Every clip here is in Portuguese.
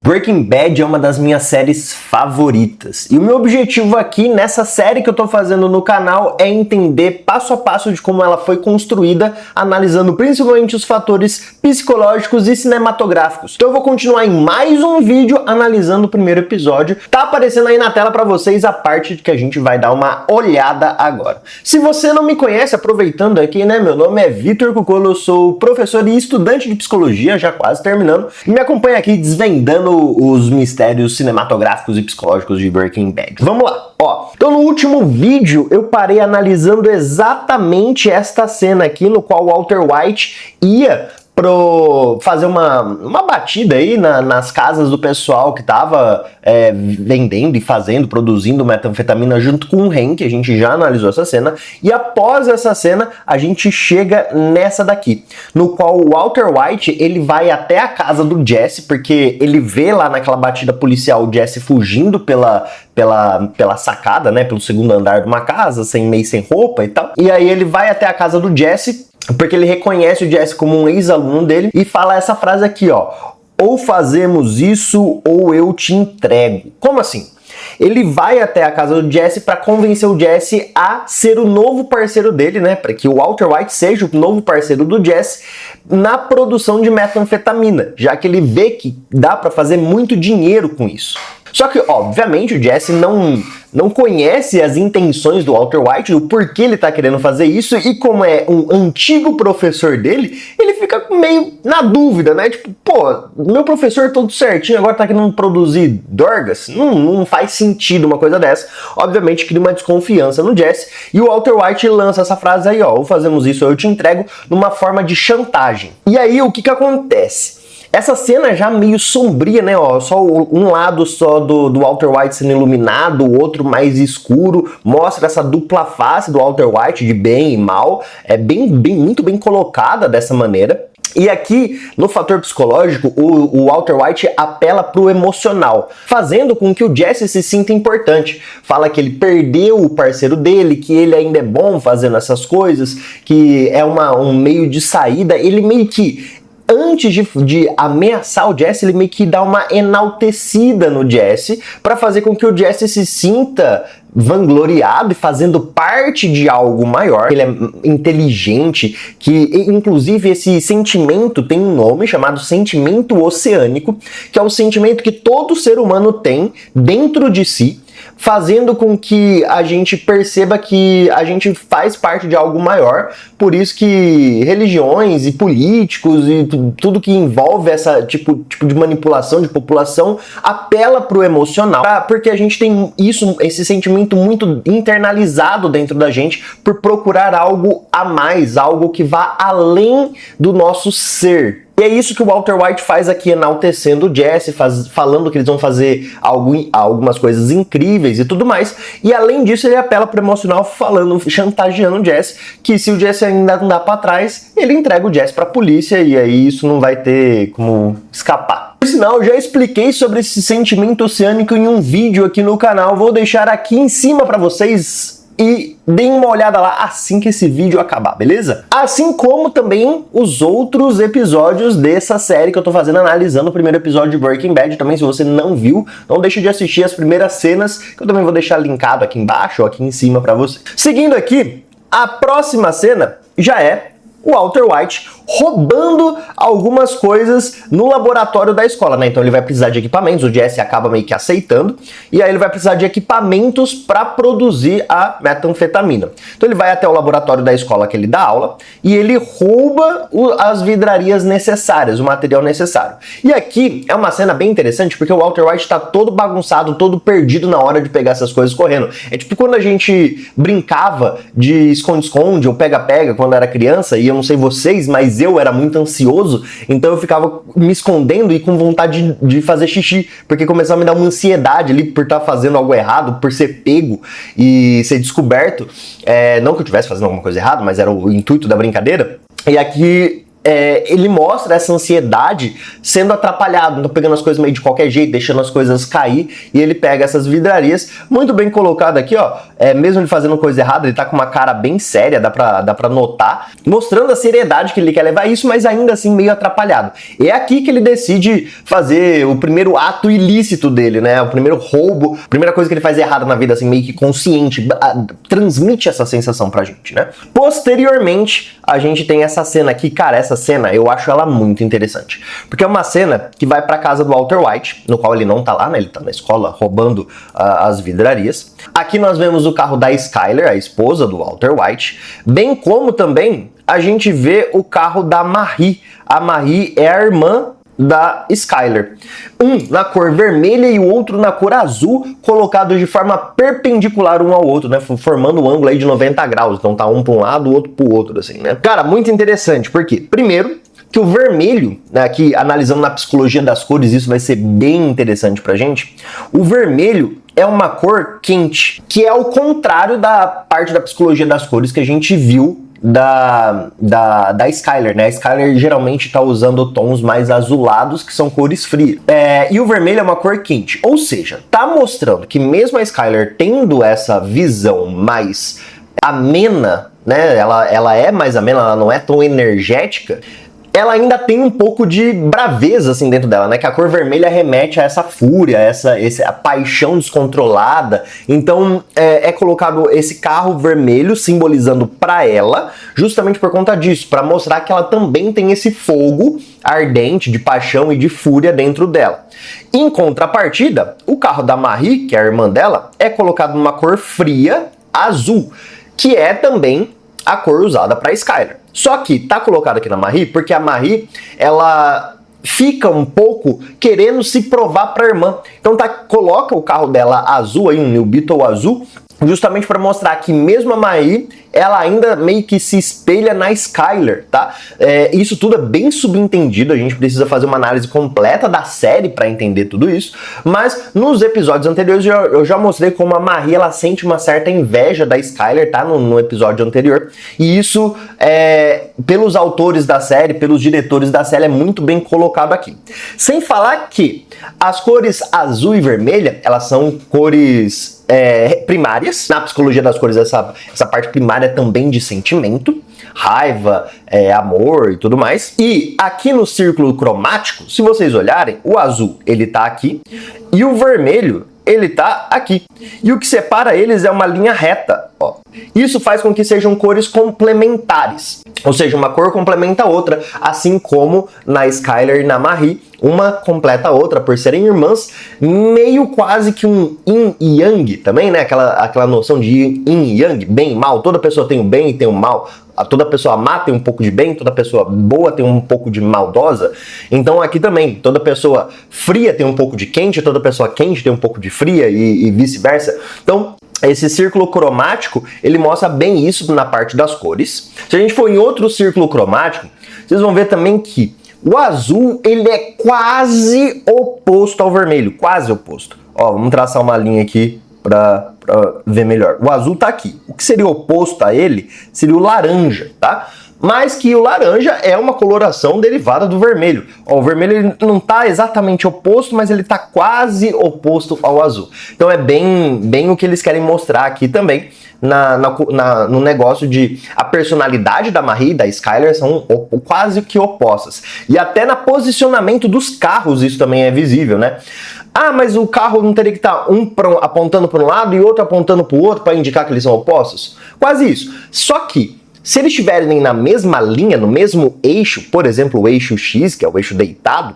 Breaking Bad é uma das minhas séries favoritas e o meu objetivo aqui nessa série que eu tô fazendo no canal é entender passo a passo de como ela foi construída, analisando principalmente os fatores psicológicos e cinematográficos. Então eu vou continuar em mais um vídeo analisando o primeiro episódio. Tá aparecendo aí na tela pra vocês a parte que a gente vai dar uma olhada agora. Se você não me conhece, aproveitando aqui, né, meu nome é Vitor Cucolo, eu sou professor e estudante de psicologia, já quase terminando, e me acompanha aqui desvendando os mistérios cinematográficos e psicológicos de Breaking Bad. Vamos lá, ó. Então no último vídeo eu parei analisando exatamente esta cena aqui, no qual Walter White ia fazer uma batida aí nas casas do pessoal que tava vendendo e produzindo metanfetamina junto com o Hank. A gente já analisou essa cena, e após essa cena a gente chega nessa daqui, no qual o Walter White ele vai até a casa do Jesse, porque ele vê lá naquela batida policial o Jesse fugindo pela sacada, né, pelo segundo andar de uma casa, meio sem roupa e tal, e aí ele vai até a casa do Jesse, porque ele reconhece o Jesse como um ex-aluno dele e fala essa frase aqui, ó: ou fazemos isso ou eu te entrego. Como assim? Ele vai até a casa do Jesse para convencer o Jesse a ser o novo parceiro dele, né? Para que o Walter White seja o novo parceiro do Jesse na produção de metanfetamina, já que ele vê que dá para fazer muito dinheiro com isso. Só que, obviamente, o Jesse não conhece as intenções do Walter White, do porquê ele tá querendo fazer isso, e como é um antigo professor dele, ele fica meio na dúvida, né? Tipo, pô, meu professor todo certinho, agora tá querendo produzir dorgas? Não faz sentido uma coisa dessa. Obviamente cria uma desconfiança no Jesse, e o Walter White lança essa frase aí, ó: ou fazemos isso ou eu te entrego, numa forma de chantagem. E aí, o que acontece? Essa cena já meio sombria, né, ó, só um lado só do Walter White sendo iluminado, o outro mais escuro, mostra essa dupla face do Walter White, de bem e mal, é muito bem colocada dessa maneira. E aqui, no fator psicológico, o Walter White apela pro emocional, fazendo com que o Jesse se sinta importante. Fala que ele perdeu o parceiro dele, que ele ainda é bom fazendo essas coisas, que é um meio de saída. Ele meio que, antes de ameaçar o Jesse, ele meio que dá uma enaltecida no Jesse para fazer com que o Jesse se sinta vangloriado e fazendo parte de algo maior. Ele é inteligente, que inclusive esse sentimento tem um nome chamado sentimento oceânico, que é um sentimento que todo ser humano tem dentro de si, fazendo com que a gente perceba que a gente faz parte de algo maior. Por isso que religiões e políticos e tudo que envolve essa tipo de manipulação de população apela pro emocional, porque a gente tem esse sentimento muito internalizado dentro da gente por procurar algo a mais, algo que vá além do nosso ser. E é isso que o Walter White faz aqui, enaltecendo o Jesse, falando que eles vão fazer algumas coisas incríveis e tudo mais. E além disso, ele apela pro emocional, chantageando o Jesse, que se o Jesse ainda não dá pra trás, ele entrega o Jesse pra polícia, e aí isso não vai ter como escapar. Por sinal, eu já expliquei sobre esse sentimento oceânico em um vídeo aqui no canal, vou deixar aqui em cima pra vocês, e deem uma olhada lá assim que esse vídeo acabar, beleza? Assim como também os outros episódios dessa série que eu tô fazendo, analisando o primeiro episódio de Breaking Bad. Também, se você não viu, não deixe de assistir as primeiras cenas, que eu também vou deixar linkado aqui embaixo ou aqui em cima pra você. Seguindo aqui, a próxima cena já é o Walter White roubando algumas coisas no laboratório da escola, né? Então ele vai precisar de equipamentos, o Jesse acaba meio que aceitando, e aí ele vai precisar de equipamentos para produzir a metanfetamina. Então ele vai até o laboratório da escola que ele dá aula, e ele rouba as vidrarias necessárias, o material necessário. E aqui é uma cena bem interessante, porque o Walter White tá todo bagunçado, todo perdido na hora de pegar essas coisas correndo. É tipo quando a gente brincava de esconde-esconde ou pega-pega quando era criança, e eu não sei vocês, mas eu era muito ansioso, então eu ficava me escondendo e com vontade de fazer xixi, porque começava a me dar uma ansiedade ali por estar fazendo algo errado, por ser pego e ser descoberto. Não que eu estivesse fazendo alguma coisa errada, mas era o intuito da brincadeira. E aqui ele mostra essa ansiedade sendo atrapalhado, então pegando as coisas meio de qualquer jeito, deixando as coisas cair, e ele pega essas vidrarias, muito bem colocado aqui, ó, mesmo ele fazendo coisa errada, ele tá com uma cara bem séria, dá pra notar, mostrando a seriedade que ele quer levar isso, mas ainda assim meio atrapalhado. E é aqui que ele decide fazer o primeiro ato ilícito dele, né, o primeiro roubo, a primeira coisa que ele faz errada na vida, assim, meio que consciente, transmite essa sensação pra gente, né. Posteriormente, a gente tem essa cena aqui, cara, essa cena eu acho ela muito interessante, porque é uma cena que vai pra casa do Walter White, no qual ele não tá lá, né, ele tá na escola roubando as vidrarias. Aqui nós vemos o carro da Skyler, a esposa do Walter White, bem como também a gente vê o carro da Marie. A Marie é a irmã da Skyler. Um na cor vermelha e o outro na cor azul, colocados de forma perpendicular um ao outro, né? Formando um ângulo aí de 90 graus. Então tá um para um lado, o outro pro outro, assim, né? Cara, muito interessante, porque, primeiro, que o vermelho, né, aqui analisando na psicologia das cores, isso vai ser bem interessante pra gente, o vermelho é uma cor quente, que é o contrário da parte da psicologia das cores que a gente viu da Skyler, né? A Skyler geralmente está usando tons mais azulados, que são cores frias. E o vermelho é uma cor quente. Ou seja, tá mostrando que mesmo a Skyler tendo essa visão mais amena, né? Ela é mais amena, ela não é tão energética, ela ainda tem um pouco de braveza assim dentro dela, né? Que a cor vermelha remete a essa fúria, a paixão descontrolada. Então é colocado esse carro vermelho simbolizando para ela, justamente por conta disso, para mostrar que ela também tem esse fogo ardente de paixão e de fúria dentro dela. Em contrapartida, o carro da Marie, que é a irmã dela, é colocado numa cor fria, azul, que é também a cor usada para Skyler. Só que tá colocado aqui na Marie porque a Marie, ela fica um pouco querendo se provar para a irmã. Então coloca o carro dela azul aí, um New Beetle azul, justamente para mostrar que mesmo a Marie, ela ainda meio que se espelha na Skyler, tá? Isso tudo é bem subentendido, a gente precisa fazer uma análise completa da série para entender tudo isso, mas nos episódios anteriores eu já mostrei como a Marie, ela sente uma certa inveja da Skyler, tá? No episódio anterior, e isso, pelos autores da série, pelos diretores da série, é muito bem colocado aqui. Sem falar que as cores azul e vermelha, elas são cores primárias. Na psicologia das cores, essa parte primária é também de sentimento, raiva, amor e tudo mais. E aqui no círculo cromático, se vocês olharem, o azul ele tá aqui e o vermelho ele tá aqui. E o que separa eles é uma linha reta, ó. Isso faz com que sejam cores complementares, ou seja, uma cor complementa a outra, assim como na Skyler e na Marie, uma completa a outra por serem irmãs, meio quase que um yin e yang também, né? Aquela noção de yin e yang, bem e mal, toda pessoa tem o bem e tem o mal, toda pessoa má tem um pouco de bem, toda pessoa boa tem um pouco de maldosa. Então aqui também, toda pessoa fria tem um pouco de quente, toda pessoa quente tem um pouco de fria e vice-versa. Então, esse círculo cromático, ele mostra bem isso na parte das cores. Se a gente for em outro círculo cromático, vocês vão ver também que o azul, ele é quase oposto ao vermelho, quase oposto. Ó, vamos traçar uma linha aqui para ver melhor. O azul tá aqui. O que seria oposto a ele seria o laranja, tá? Mas que o laranja é uma coloração derivada do vermelho. Ó, o vermelho ele não está exatamente oposto, mas ele está quase oposto ao azul. Então é bem o que eles querem mostrar aqui também no negócio de a personalidade da Marie e da Skyler são quase que opostas. E até no posicionamento dos carros isso também é visível, né? Ah, mas o carro não teria que estar apontando para um lado e outro apontando para o outro para indicar que eles são opostos? Quase isso. Só que se eles estiverem na mesma linha, no mesmo eixo, por exemplo, o eixo X, que é o eixo deitado,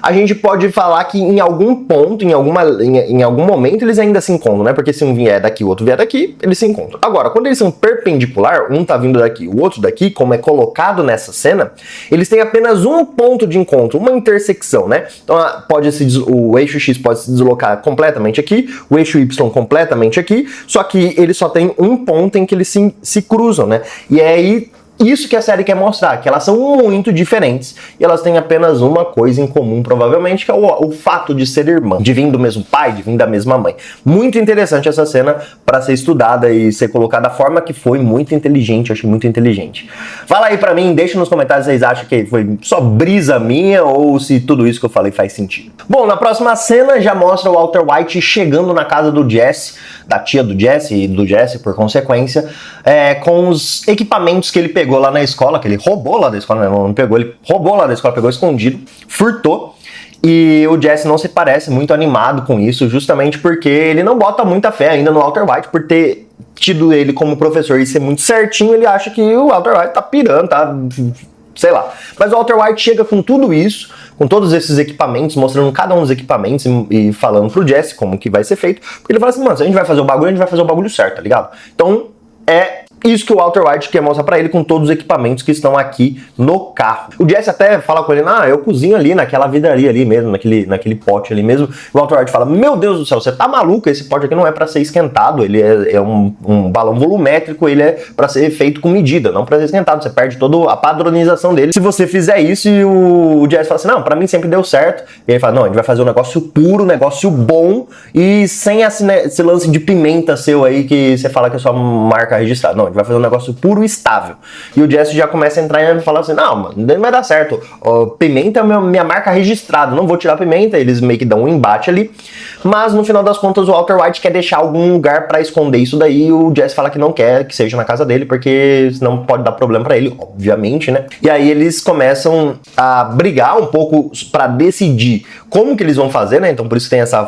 a gente pode falar que em algum ponto, em algum momento, eles ainda se encontram, né? Porque se um vier daqui, o outro vier daqui, eles se encontram. Agora, quando eles são perpendicular, um tá vindo daqui, o outro daqui, como é colocado nessa cena, eles têm apenas um ponto de encontro, uma intersecção, né? Então, o eixo X pode se deslocar completamente aqui, o eixo Y completamente aqui, só que ele só tem um ponto em que eles se cruzam, né? E aí isso que a série quer mostrar, que elas são muito diferentes e elas têm apenas uma coisa em comum, provavelmente, que é o fato de ser irmã, de vir do mesmo pai, de vir da mesma mãe. Muito interessante essa cena para ser estudada e ser colocada da forma que foi, muito inteligente, eu achei muito inteligente. Fala aí pra mim, deixa nos comentários se vocês acham que foi só brisa minha ou se tudo isso que eu falei faz sentido. Bom, na próxima cena já mostra o Walter White chegando na casa do Jesse, da tia do Jesse e do Jesse por consequência, com os equipamentos que ele pegou lá na escola, que ele roubou lá da escola, não pegou, ele roubou lá da escola, pegou escondido, furtou. E o Jesse não se parece muito animado com isso, justamente porque ele não bota muita fé ainda no Walter White, por ter tido ele como professor e ser muito certinho, ele acha que o Walter White tá pirando, tá... sei lá. Mas o Walter White chega com tudo isso, com todos esses equipamentos, mostrando cada um dos equipamentos e falando pro Jesse como que vai ser feito, porque ele fala assim, mano, se a gente vai fazer o bagulho, a gente vai fazer o bagulho certo, tá ligado? Então, isso que o Walter White quer mostrar pra ele com todos os equipamentos que estão aqui no carro. O Jesse até fala com ele, eu cozinho ali naquela vidraria ali mesmo, naquele pote ali mesmo. O Walter White fala, meu Deus do céu, você tá maluco? Esse pote aqui não é pra ser esquentado, ele é um balão volumétrico, ele é pra ser feito com medida, não pra ser esquentado. Você perde toda a padronização dele se você fizer isso. E o Jesse fala assim, não, pra mim sempre deu certo. E ele fala, não, a gente vai fazer um negócio puro, um negócio bom e sem esse lance de pimenta seu aí que você fala que é sua marca registrada. Não, a gente vai fazer um negócio puro e estável. E o Jesse já começa a entrar e falar assim, não, mano, não vai dar certo. Pimenta é minha marca registrada, não vou tirar a pimenta. Eles meio que dão um embate ali. Mas no final das contas o Walter White quer deixar algum lugar pra esconder isso daí. E o Jesse fala que não quer que seja na casa dele, porque senão pode dar problema pra ele, obviamente, né? E aí eles começam a brigar um pouco pra decidir como que eles vão fazer, né? Então por isso tem essa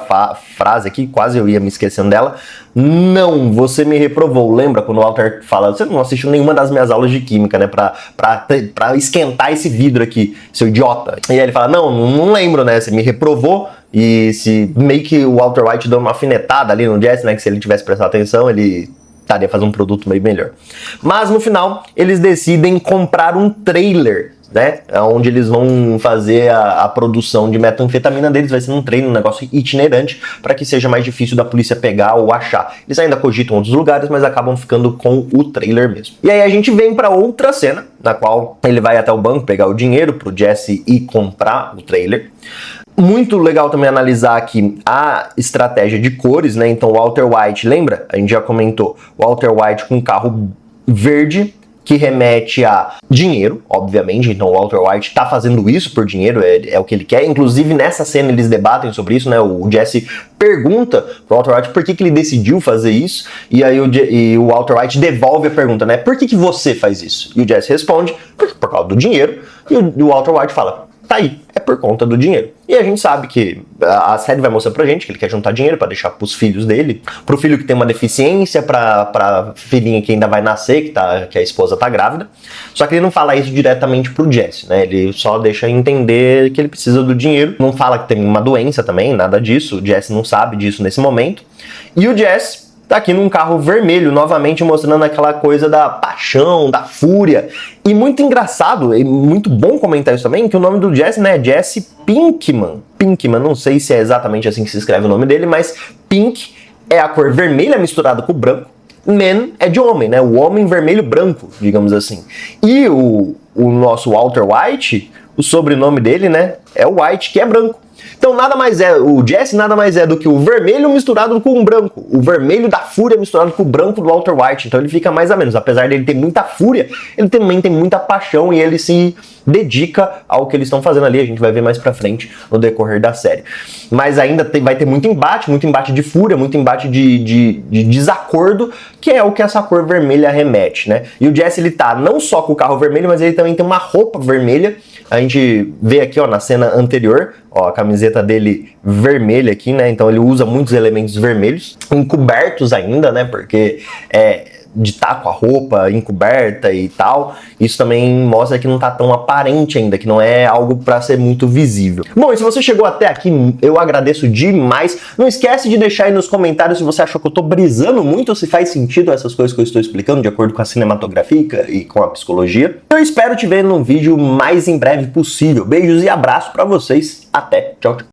frase aqui, quase eu ia me esquecendo dela. Não, você me reprovou. Lembra quando o Walter fala, você não assistiu nenhuma das minhas aulas de química, né? Pra esquentar esse vidro aqui, seu idiota. E aí ele fala, não lembro, né? Você me reprovou. E se meio que o Walter White deu uma alfinetada ali no Jesse, né? Que se ele tivesse prestado atenção, ele estaria fazendo um produto meio melhor. Mas no final, eles decidem comprar um trailer, né, onde eles vão fazer a produção de metanfetamina deles. Vai ser um trailer, um negócio itinerante, para que seja mais difícil da polícia pegar ou achar. Eles ainda cogitam outros lugares, mas acabam ficando com o trailer mesmo. E aí a gente vem para outra cena, na qual ele vai até o banco pegar o dinheiro pro Jesse e comprar o trailer. Muito legal também analisar aqui a estratégia de cores, né? Então o Walter White, lembra? A gente já comentou, Walter White com carro verde, que remete a dinheiro, obviamente. Então o Walter White tá fazendo isso por dinheiro, é o que ele quer. Inclusive nessa cena eles debatem sobre isso, né? O Jesse pergunta pro Walter White por que ele decidiu fazer isso, e aí o Walter White devolve a pergunta, né? Por que você faz isso? E o Jesse responde, por causa do dinheiro, e o Walter White fala, tá aí, é por conta do dinheiro. E a gente sabe que a série vai mostrar pra gente que ele quer juntar dinheiro pra deixar pros filhos dele, pro filho que tem uma deficiência, pra filhinha que ainda vai nascer, que a esposa tá grávida. Só que ele não fala isso diretamente pro Jesse, né? Ele só deixa entender que ele precisa do dinheiro. Não fala que tem uma doença também, nada disso. O Jesse não sabe disso nesse momento. E o Jesse tá aqui num carro vermelho, novamente mostrando aquela coisa da paixão, da fúria. E muito engraçado, e muito bom comentar isso também, que o nome do Jesse, né, é Jesse Pinkman. Pinkman, não sei se é exatamente assim que se escreve o nome dele, mas Pink é a cor vermelha misturada com o branco. Man é de homem, né, o homem vermelho branco, digamos assim. E o nosso Walter White, o sobrenome dele, né, é o White, que é branco. Então o Jesse nada mais é do que o vermelho misturado com o branco. O vermelho da fúria misturado com o branco do Walter White. Então ele fica mais ou menos. Apesar dele ter muita fúria, ele também tem muita paixão e ele se dedica ao que eles estão fazendo ali. A gente vai ver mais pra frente no decorrer da série. Mas ainda vai ter muito embate de fúria, muito embate de desacordo, que é o que essa cor vermelha remete, né? E o Jesse, ele tá não só com o carro vermelho, mas ele também tem uma roupa vermelha. A gente vê aqui, ó, na cena anterior, ó, a camiseta dele vermelha aqui, né? Então ele usa muitos elementos vermelhos, encobertos ainda, né? Porque de estar com a roupa encoberta e tal, isso também mostra que não tá tão aparente ainda, que não é algo para ser muito visível. Bom, e se você chegou até aqui, eu agradeço demais. Não esquece de deixar aí nos comentários se você achou que eu tô brisando muito ou se faz sentido essas coisas que eu estou explicando de acordo com a cinematografia e com a psicologia. Eu espero te ver num vídeo mais em breve possível. Beijos e abraço para vocês. Até. Tchau, tchau.